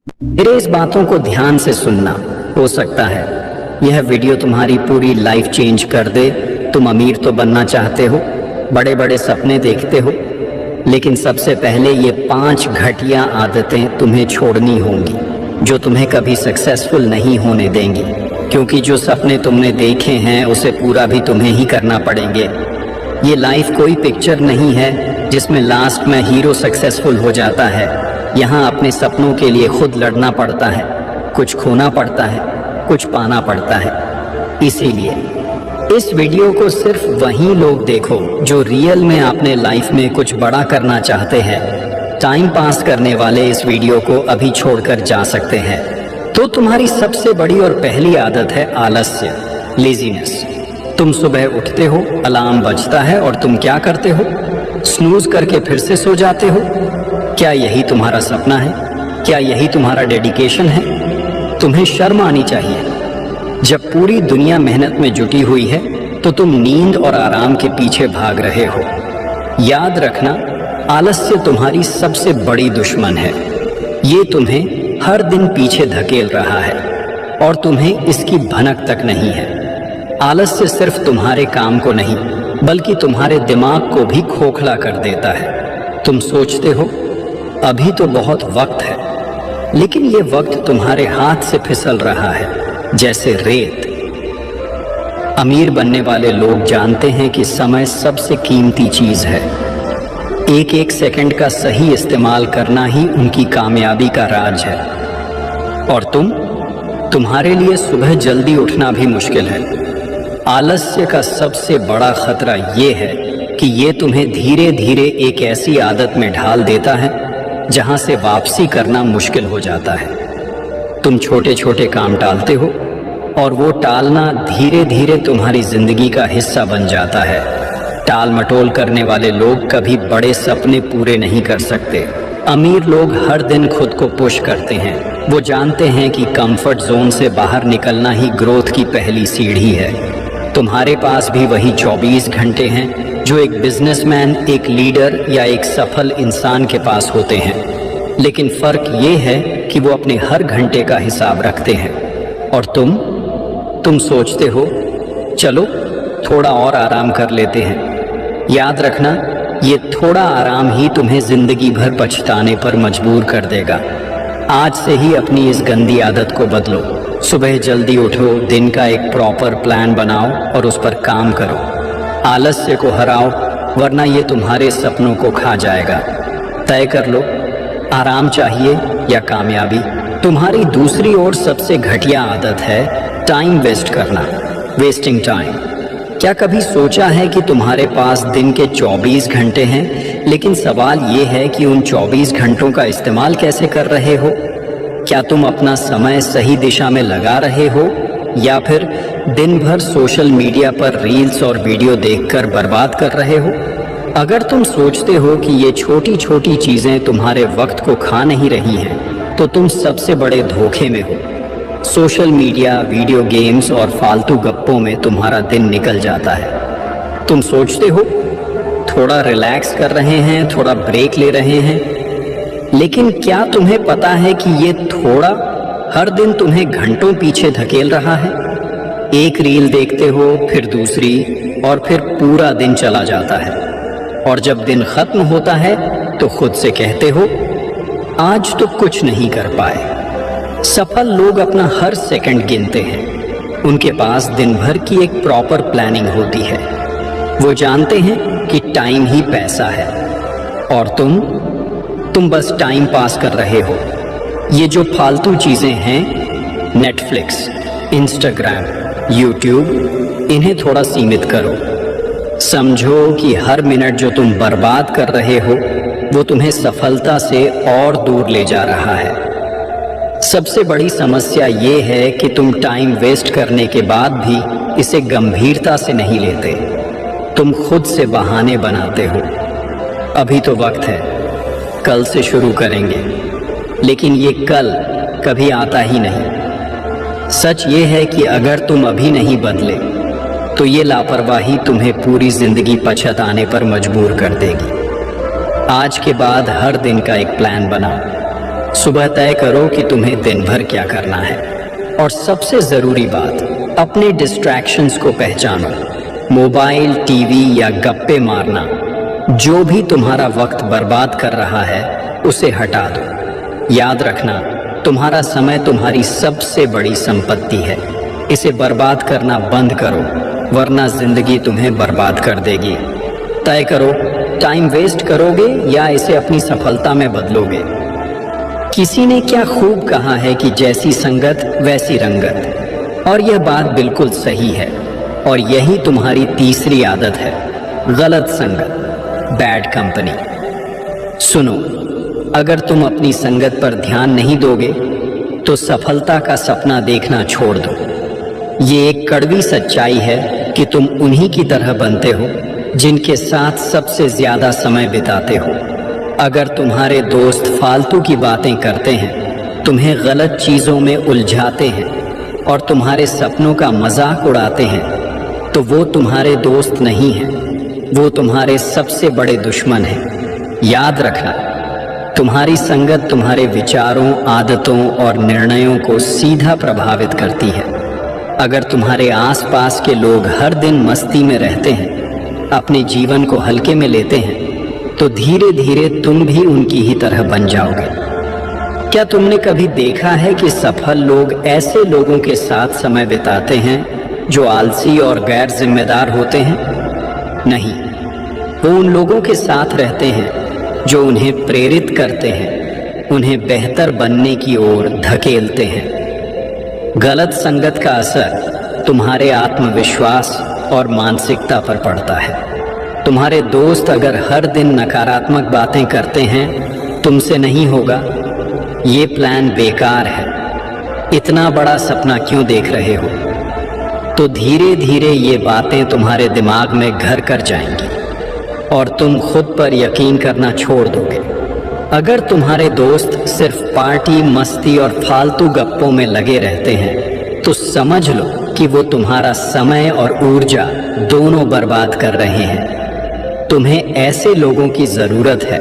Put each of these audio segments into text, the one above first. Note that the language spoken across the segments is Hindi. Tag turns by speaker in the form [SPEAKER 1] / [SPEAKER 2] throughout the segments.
[SPEAKER 1] मेरे इस बातों को ध्यान से सुनना। हो सकता है यह वीडियो तुम्हारी पूरी लाइफ चेंज कर दे। तुम अमीर तो बनना चाहते हो, बड़े बड़े सपने देखते हो, लेकिन सबसे पहले ये 5 घटिया आदतें तुम्हें छोड़नी होंगी जो तुम्हें कभी सक्सेसफुल नहीं होने देंगी, क्योंकि जो सपने तुमने देखे हैं उसे पूरा भी तुम्हें ही करना पड़ेंगे। ये लाइफ कोई पिक्चर नहीं है जिसमें लास्ट में हीरो सक्सेसफुल हो जाता है। यहाँ अपने सपनों के लिए खुद लड़ना पड़ता है, कुछ खोना पड़ता है, कुछ पाना पड़ता है। इसीलिए इस वीडियो को सिर्फ वही लोग देखो जो रियल में अपने लाइफ में कुछ बड़ा करना चाहते हैं। टाइम पास करने वाले इस वीडियो को अभी छोड़कर जा सकते हैं। तो तुम्हारी सबसे बड़ी और पहली आदत है आलस्य, लेजीनेस। तुम सुबह उठते हो, अलार्म बजता है और तुम क्या करते हो? स्नूज करके फिर से सो जाते हो। क्या यही तुम्हारा सपना है? क्या यही तुम्हारा डेडिकेशन है? तुम्हें शर्म आनी चाहिए। जब पूरी दुनिया मेहनत में जुटी हुई है तो तुम नींद और आराम के पीछे भाग रहे हो। याद रखना, आलस्य तुम्हारी सबसे बड़ी दुश्मन है। ये तुम्हें हर दिन पीछे धकेल रहा है और तुम्हें इसकी भनक तक नहीं है। आलस्य सिर्फ तुम्हारे काम को नहीं बल्कि तुम्हारे दिमाग को भी खोखला कर देता है। तुम सोचते हो अभी तो बहुत वक्त है, लेकिन ये वक्त तुम्हारे हाथ से फिसल रहा है जैसे रेत। अमीर बनने वाले लोग जानते हैं कि समय सबसे कीमती चीज है। एक एक सेकंड का सही इस्तेमाल करना ही उनकी कामयाबी का राज है। और तुम्हारे लिए सुबह जल्दी उठना भी मुश्किल है। आलस्य का सबसे बड़ा खतरा ये है कि ये तुम्हें धीरे धीरे एक ऐसी आदत में ढाल देता है जहां से वापसी करना मुश्किल हो जाता है। तुम छोटे छोटे काम टालते हो और वो टालना धीरे धीरे तुम्हारी जिंदगी का हिस्सा बन जाता है। टाल मटोल करने वाले लोग कभी बड़े सपने पूरे नहीं कर सकते। अमीर लोग हर दिन खुद को पुश करते हैं। वो जानते हैं कि कंफर्ट जोन से बाहर निकलना ही ग्रोथ की पहली सीढ़ी है। तुम्हारे पास भी वही 24 घंटे हैं जो एक बिजनेसमैन, एक लीडर या एक सफल इंसान के पास होते हैं, लेकिन फर्क ये है कि वो अपने हर घंटे का हिसाब रखते हैं। और तुम सोचते हो चलो थोड़ा और आराम कर लेते हैं। याद रखना, ये थोड़ा आराम ही तुम्हें जिंदगी भर पछताने पर मजबूर कर देगा। आज से ही अपनी इस गंदी आदत को बदलो। सुबह जल्दी उठो, दिन का एक प्रॉपर प्लान बनाओ और उस पर काम करो। आलस्य को हराओ, वरना ये तुम्हारे सपनों को खा जाएगा। तय कर लो, आराम चाहिए या कामयाबी। तुम्हारी दूसरी ओर सबसे घटिया आदत है टाइम वेस्ट करना, वेस्टिंग टाइम। क्या कभी सोचा है कि तुम्हारे पास दिन के 24 घंटे हैं, लेकिन सवाल ये है कि उन 24 घंटों का इस्तेमाल कैसे कर रहे हो? क्या तुम अपना समय सही दिशा में लगा रहे हो या फिर दिन भर सोशल मीडिया पर रील्स और वीडियो देखकर बर्बाद कर रहे हो? अगर तुम सोचते हो कि ये छोटी छोटी चीजें तुम्हारे वक्त को खा नहीं रही हैं, तो तुम सबसे बड़े धोखे में हो। सोशल मीडिया, वीडियो गेम्स और फालतू गप्पों में तुम्हारा दिन निकल जाता है। तुम सोचते हो थोड़ा रिलैक्स कर रहे हैं, थोड़ा ब्रेक ले रहे हैं, लेकिन क्या तुम्हें पता है कि ये थोड़ा हर दिन तुम्हें घंटों पीछे धकेल रहा है? एक रील देखते हो, फिर दूसरी, और फिर पूरा दिन चला जाता है। और जब दिन खत्म होता है तो खुद से कहते हो आज तो कुछ नहीं कर पाए। सफल लोग अपना हर सेकंड गिनते हैं। उनके पास दिन भर की एक प्रॉपर प्लानिंग होती है। वो जानते हैं कि टाइम ही पैसा है। और तुम बस टाइम पास कर रहे हो। ये जो फालतू चीजें हैं, नेटफ्लिक्स, इंस्टाग्राम, यूट्यूब, इन्हें थोड़ा सीमित करो। समझो कि हर मिनट जो तुम बर्बाद कर रहे हो वो तुम्हें सफलता से और दूर ले जा रहा है। सबसे बड़ी समस्या ये है कि तुम टाइम वेस्ट करने के बाद भी इसे गंभीरता से नहीं लेते। तुम खुद से बहाने बनाते हो। अभी तो वक्त है, कल से शुरू करेंगे, लेकिन ये कल कभी आता ही नहीं। सच ये है कि अगर तुम अभी नहीं बदले तो ये लापरवाही तुम्हें पूरी जिंदगी पछताने पर मजबूर कर देगी। आज के बाद हर दिन का एक प्लान बनाओ। सुबह तय करो कि तुम्हें दिन भर क्या करना है, और सबसे ज़रूरी बात, अपने डिस्ट्रैक्शंस को पहचानो। मोबाइल, टीवी या गप्पे मारना, जो भी तुम्हारा वक्त बर्बाद कर रहा है, उसे हटा दो। याद रखना, तुम्हारा समय तुम्हारी सबसे बड़ी संपत्ति है। इसे बर्बाद करना बंद करो, वरना जिंदगी तुम्हें बर्बाद कर देगी। तय करो, टाइम वेस्ट करोगे या इसे अपनी सफलता में बदलोगे। किसी ने क्या खूब कहा है कि जैसी संगत वैसी रंगत, और यह बात बिल्कुल सही है। और यही तुम्हारी तीसरी आदत है, गलत संगत, बैड कंपनी। सुनो, अगर तुम अपनी संगत पर ध्यान नहीं दोगे तो सफलता का सपना देखना छोड़ दो। ये एक कड़वी सच्चाई है कि तुम उन्हीं की तरह बनते हो जिनके साथ सबसे ज्यादा समय बिताते हो। अगर तुम्हारे दोस्त फालतू की बातें करते हैं, तुम्हें गलत चीजों में उलझाते हैं और तुम्हारे सपनों का मजाक उड़ाते हैं, तो वो तुम्हारे दोस्त नहीं हैं, वो तुम्हारे सबसे बड़े दुश्मन हैं। याद रखना, तुम्हारी संगत तुम्हारे विचारों, आदतों और निर्णयों को सीधा प्रभावित करती है। अगर तुम्हारे आसपास के लोग हर दिन मस्ती में रहते हैं, अपने जीवन को हल्के में लेते हैं, तो धीरे धीरे तुम भी उनकी ही तरह बन जाओगे। क्या तुमने कभी देखा है कि सफल लोग ऐसे लोगों के साथ समय बिताते हैं जो आलसी और गैर जिम्मेदार होते हैं? नहीं, वो उन लोगों के साथ रहते हैं जो उन्हें प्रेरित करते हैं, उन्हें बेहतर बनने की ओर धकेलते हैं। गलत संगत का असर तुम्हारे आत्मविश्वास और मानसिकता पर पड़ता है। तुम्हारे दोस्त अगर हर दिन नकारात्मक बातें करते हैं, तुमसे नहीं होगा, ये प्लान बेकार है, इतना बड़ा सपना क्यों देख रहे हो, तो धीरे धीरे ये बातें तुम्हारे दिमाग में घर कर जाएंगी और तुम खुद पर यकीन करना छोड़ दोगे। अगर तुम्हारे दोस्त सिर्फ पार्टी, मस्ती और फालतू गप्पों में लगे रहते हैं, तो समझ लो कि वो तुम्हारा समय और ऊर्जा दोनों बर्बाद कर रहे हैं। तुम्हें ऐसे लोगों की ज़रूरत है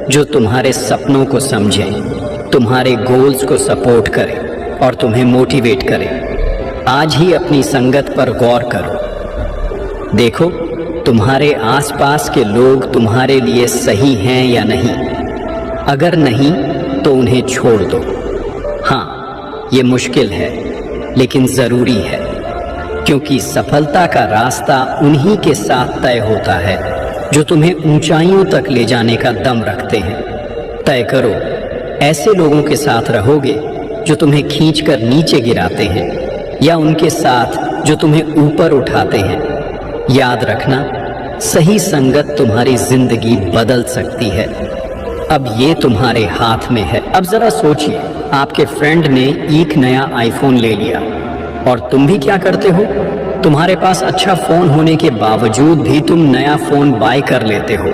[SPEAKER 1] जो तुम्हारे सपनों को समझें, तुम्हारे गोल्स को सपोर्ट करें और तुम्हें मोटिवेट करें। आज ही अपनी संगत पर गौर करो। देखो, तुम्हारे आसपास के लोग तुम्हारे लिए सही हैं या नहीं। अगर नहीं तो उन्हें छोड़ दो। हाँ, ये मुश्किल है लेकिन ज़रूरी है, क्योंकि सफलता का रास्ता उन्हीं के साथ तय होता है जो तुम्हें ऊंचाइयों तक ले जाने का दम रखते हैं। तय करो, ऐसे लोगों के साथ रहोगे जो तुम्हें खींचकर नीचे गिराते हैं, या उनके साथ जो तुम्हें ऊपर उठाते हैं। याद रखना, सही संगत तुम्हारी जिंदगी बदल सकती है। अब ये तुम्हारे हाथ में है। अब जरा सोचिए, आपके फ्रेंड ने एक नया आईफोन ले लिया और तुम भी क्या करते हो? तुम्हारे पास अच्छा फोन होने के बावजूद भी तुम नया फोन बाय कर लेते हो।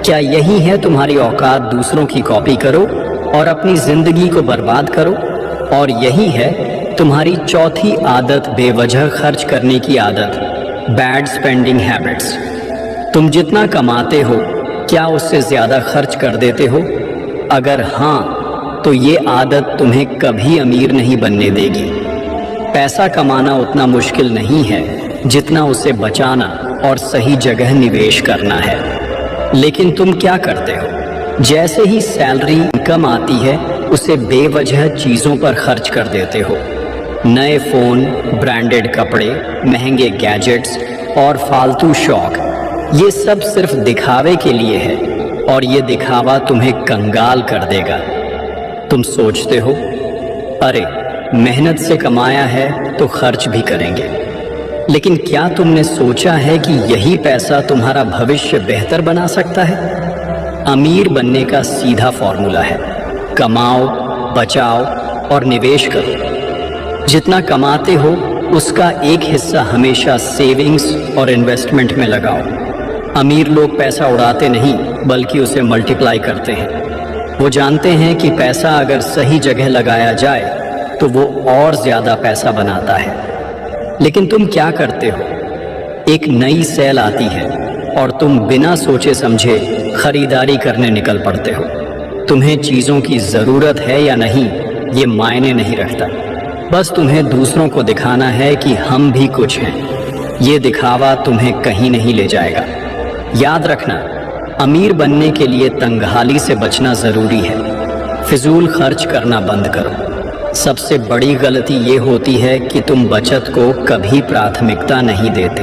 [SPEAKER 1] क्या यही है तुम्हारी औकात? दूसरों की कॉपी करो और अपनी जिंदगी को बर्बाद करो। और यही है तुम्हारी चौथी आदत, बेवजह खर्च करने की आदत, बैड स्पेंडिंग हैबिट्स। तुम जितना कमाते हो, क्या उससे ज्यादा खर्च कर देते हो? अगर हाँ, तो ये आदत तुम्हें कभी अमीर नहीं बनने देगी। पैसा कमाना उतना मुश्किल नहीं है जितना उसे बचाना और सही जगह निवेश करना है। लेकिन तुम क्या करते हो? जैसे ही सैलरी, इनकम आती है, उसे बेवजह चीज़ों पर खर्च कर देते हो। नए फ़ोन, ब्रांडेड कपड़े, महंगे गैजेट्स और फालतू शौक, ये सब सिर्फ दिखावे के लिए है, और ये दिखावा तुम्हें कंगाल कर देगा। तुम सोचते हो, अरे मेहनत से कमाया है तो खर्च भी करेंगे, लेकिन क्या तुमने सोचा है कि यही पैसा तुम्हारा भविष्य बेहतर बना सकता है? अमीर बनने का सीधा फॉर्मूला है, कमाओ, बचाओ और निवेश करो। जितना कमाते हो उसका एक हिस्सा हमेशा सेविंग्स और इन्वेस्टमेंट में लगाओ। अमीर लोग पैसा उड़ाते नहीं बल्कि उसे मल्टीप्लाई करते हैं। वो जानते हैं कि पैसा अगर सही जगह लगाया जाए तो वो और ज्यादा पैसा बनाता है। लेकिन तुम क्या करते हो? एक नई सेल आती है और तुम बिना सोचे समझे खरीदारी करने निकल पड़ते हो। तुम्हें चीज़ों की ज़रूरत है या नहीं ये मायने नहीं रखता। बस तुम्हें दूसरों को दिखाना है कि हम भी कुछ हैं। ये दिखावा तुम्हें कहीं नहीं ले जाएगा। याद रखना, अमीर बनने के लिए तंगहाली से बचना ज़रूरी है। फिजूल खर्च करना बंद करो। सबसे बड़ी गलती ये होती है कि तुम बचत को कभी प्राथमिकता नहीं देते।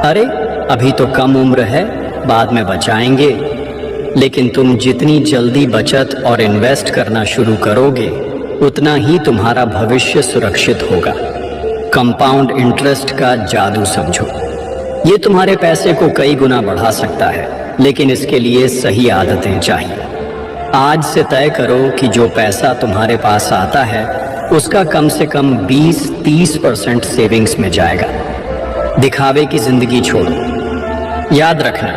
[SPEAKER 1] अरे अभी तो कम उम्र है, बाद में बचाएंगे। लेकिन तुम जितनी जल्दी बचत और इन्वेस्ट करना शुरू करोगे उतना ही तुम्हारा भविष्य सुरक्षित होगा। कंपाउंड इंटरेस्ट का जादू समझो। ये तुम्हारे पैसे को कई गुना बढ़ा सकता है, लेकिन इसके लिए सही आदतें चाहिए। आज से तय करो कि जो पैसा तुम्हारे पास आता है उसका कम से कम 20-30% सेविंग्स में जाएगा। दिखावे की जिंदगी छोड़ो। याद रखना,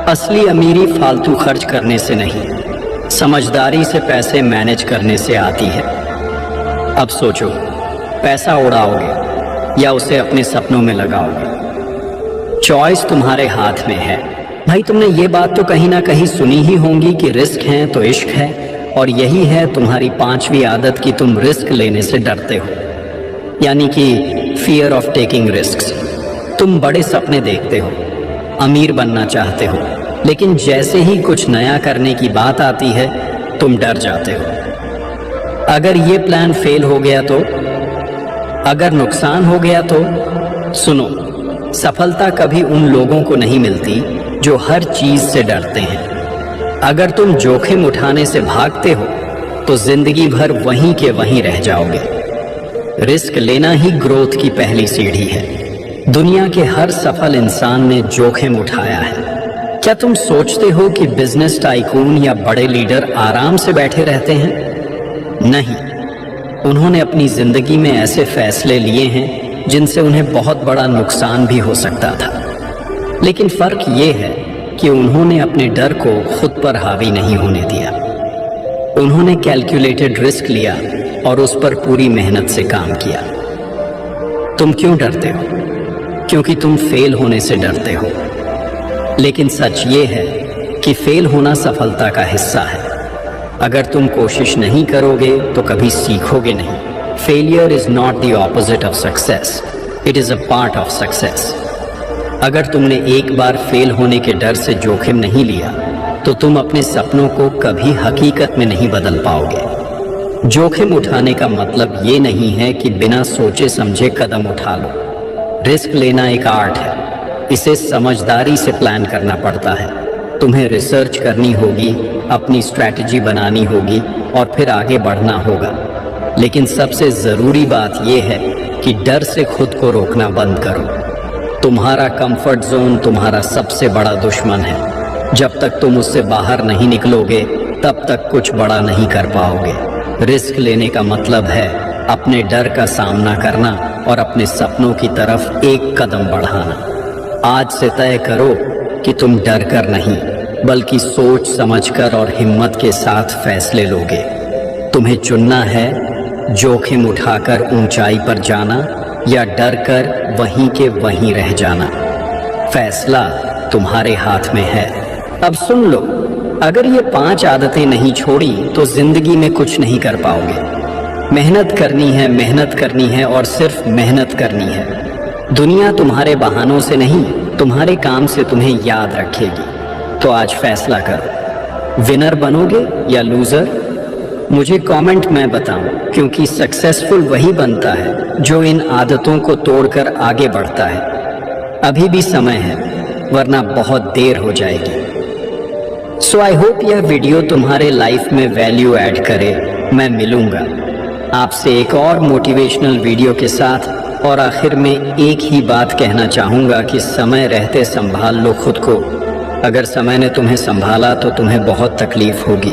[SPEAKER 1] असली अमीरी फालतू खर्च करने से नहीं, समझदारी से पैसे मैनेज करने से आती है। अब सोचो, पैसा उड़ाओगे या उसे अपने सपनों में लगाओगे? चॉइस तुम्हारे हाथ में है। भाई, तुमने ये बात तो कहीं ना कहीं सुनी ही होगी कि रिस्क है तो इश्क है, और यही है तुम्हारी 5वीं आदत कि तुम रिस्क लेने से डरते हो, यानी कि फियर ऑफ टेकिंग रिस्क। तुम बड़े सपने देखते हो, अमीर बनना चाहते हो, लेकिन जैसे ही कुछ नया करने की बात आती है तुम डर जाते हो। अगर ये प्लान फेल हो गया तो, अगर नुकसान हो गया तो? सुनो, सफलता कभी उन लोगों को नहीं मिलती जो हर चीज से डरते हैं। अगर तुम जोखिम उठाने से भागते हो तो जिंदगी भर वहीं के वहीं रह जाओगे। रिस्क लेना ही ग्रोथ की पहली सीढ़ी है। दुनिया के हर सफल इंसान ने जोखिम उठाया है। क्या तुम सोचते हो कि बिजनेस टाइकून या बड़े लीडर आराम से बैठे रहते हैं? नहीं, उन्होंने अपनी जिंदगी में ऐसे फैसले लिए हैं जिनसे उन्हें बहुत बड़ा नुकसान भी हो सकता था। लेकिन फर्क ये है कि उन्होंने अपने डर को खुद पर हावी नहीं होने दिया। उन्होंने कैलकुलेटेड रिस्क लिया और उस पर पूरी मेहनत से काम किया। तुम क्यों डरते हो? क्योंकि तुम फेल होने से डरते हो। लेकिन सच ये है कि फेल होना सफलता का हिस्सा है। अगर तुम कोशिश नहीं करोगे तो कभी सीखोगे नहीं। Failure is not the opposite of success, it is a part of success. अगर तुमने एक बार फेल होने के डर से जोखिम नहीं लिया तो तुम अपने सपनों को कभी हकीकत में नहीं बदल पाओगे। जोखिम उठाने का मतलब ये नहीं है कि बिना सोचे समझे कदम उठा लो। रिस्क लेना एक आर्ट है, इसे समझदारी से प्लान करना पड़ता है। तुम्हें रिसर्च करनी होगी, अपनी स्ट्रैटेजी बनानी होगी और फिर आगे बढ़ना होगा। लेकिन सबसे ज़रूरी बात यह है कि डर से खुद को रोकना बंद करो। तुम्हारा कंफर्ट जोन तुम्हारा सबसे बड़ा दुश्मन है। जब तक तुम उससे बाहर नहीं निकलोगे तब तक कुछ बड़ा नहीं कर पाओगे। रिस्क लेने का मतलब है अपने डर का सामना करना और अपने सपनों की तरफ एक कदम बढ़ाना। आज से तय करो कि तुम डर कर नहीं बल्कि सोच समझकर और हिम्मत के साथ फैसले लोगे। तुम्हें चुनना है जोखिम उठाकर ऊंचाई पर जाना या डर कर वहीं के वहीं रह जाना। फैसला तुम्हारे हाथ में है। अब सुन लो, अगर ये 5 आदतें नहीं छोड़ी तो जिंदगी में कुछ नहीं कर पाओगे। मेहनत करनी है और सिर्फ मेहनत करनी है। दुनिया तुम्हारे बहानों से नहीं, तुम्हारे काम से तुम्हें याद रखेगी। तो आज फैसला करो, विनर बनोगे या लूजर? मुझे कमेंट में बताओ, क्योंकि सक्सेसफुल वही बनता है जो इन आदतों को तोड़कर आगे बढ़ता है। अभी भी समय है, वरना बहुत देर हो जाएगी। सो आई होप यह वीडियो तुम्हारे लाइफ में वैल्यू ऐड करे। मैं मिलूंगा आपसे एक और मोटिवेशनल वीडियो के साथ। और आखिर में एक ही बात कहना चाहूँगा कि समय रहते संभाल लो खुद को। अगर समय ने तुम्हें संभाला तो तुम्हें बहुत तकलीफ होगी।